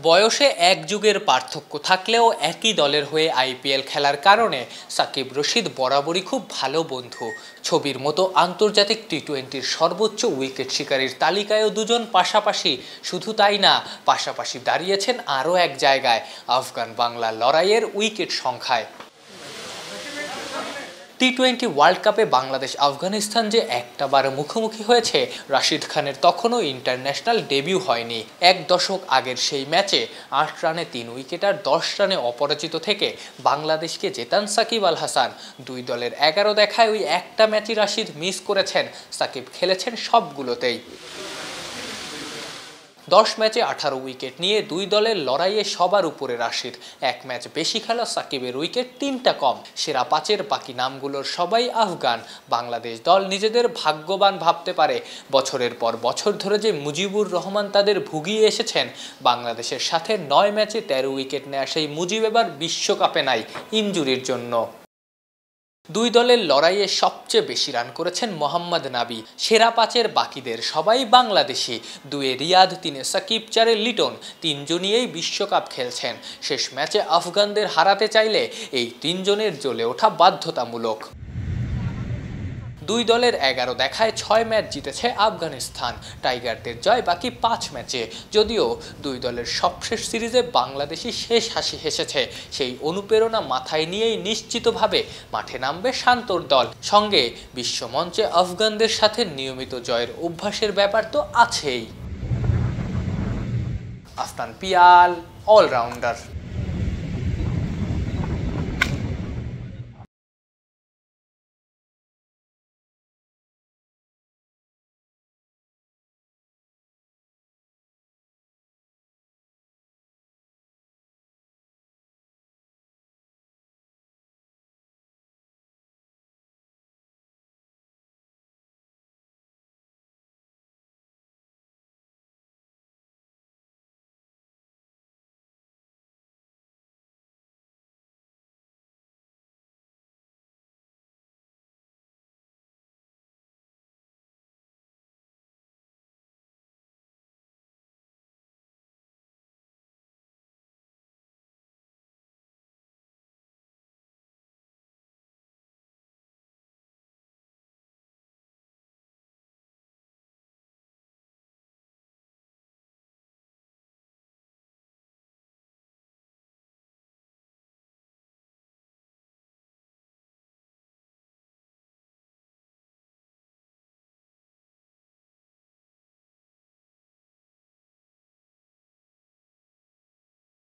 বয়সে এক যুগের পার্থক্য থাকলেও একই দলের হয়ে আইপিএল খেলার কারণে সাকিব রশিদ বরাবরই খুব ভালো বন্ধু। ছবির মতো আন্তর্জাতিক টি-20-র সর্বোচ্চ উইকেট শিকারীর তালিকায়ও দুজন পাশাপাশি। শুধু তাই না, পাশাপাশি দাঁড়িয়েছেন আরও এক জায়গায়, আফগান বাংলা লড়াইয়ের উইকেট সংখ্যায়। টি-20 ওয়ার্ল্ড কাপে বাংলাদেশ আফগানিস্তান যে একটাবার মুখোমুখি হয়েছে, রাশিদ খানের তখনও ইন্টারন্যাশনাল ডেবিউ হয়নি। এক দশক আগের সেই ম্যাচে ৮ রানে ৩ উইকেট আর ১০ রানে অপরাজিত থেকে বাংলাদেশকে জেতান সাকিব আল হাসান। দুই দলের ১১ দেখায় ওই একটা ম্যাচই রাশিদ মিস করেছেন, সাকিব খেলেছেন সবগুলোতেই। ১০ ম্যাচে ১৮ উইকেট নিয়ে দুই দলের লড়াইয়ে সবার উপরে রাশিদ। এক ম্যাচ বেশি খেলা সাকিবের উইকেট ৩টা কম। সেরা ৫-এর বাকি নামগুলোর সবাই আফগান। বাংলাদেশ দল নিজেদের ভাগ্যবান ভাবতে পারে, বছরের পর বছর ধরে যে মুজিবুর রহমান তাদের ভুগিয়ে এসেছেন। বাংলাদেশের সাথে ৯ ম্যাচে ১৩ উইকেট নেয়া সেই মুজিব এবার বিশ্বকাপে নাই, ইনজুরির জন্য। দুই দলের লড়াইয়ে সবচেয়ে বেশি রান করেছেন মোহাম্মদ নাবি। সেরা ৫-এর বাকিদের সবাই বাংলাদেশি। ২-এ রিয়াদ, ৩-এ সাকিব, ৪-এ লিটন, তিনজনই বিশ্বকাপ খেলছেন। শেষ ম্যাচে আফগানদের হারাতে চাইলে এই তিনজনের জ্বলে ওঠা বাধ্যতামূলক। দুই দলের ১১ দেখায় ৬ ম্যাচ জিতেছে আফগানিস্তান। টাইগারদের জয় বাকি ৫ ম্যাচে। যদিও দুই দলের সবশেষ সিরিজে বাংলাদেশি শেষ হাসি হেসেছে, সেই অনুপ্রেরণা মাথায় নিয়েই নিশ্চিতভাবে মাঠে নামবে শান্তর দল। সঙ্গে বিশ্বমঞ্চে আফগানদের সাথে নিয়মিত জয়ের অভ্যাসের ব্যাপার তো আছেই। আফতান পিয়াল, অলরাউন্ডার।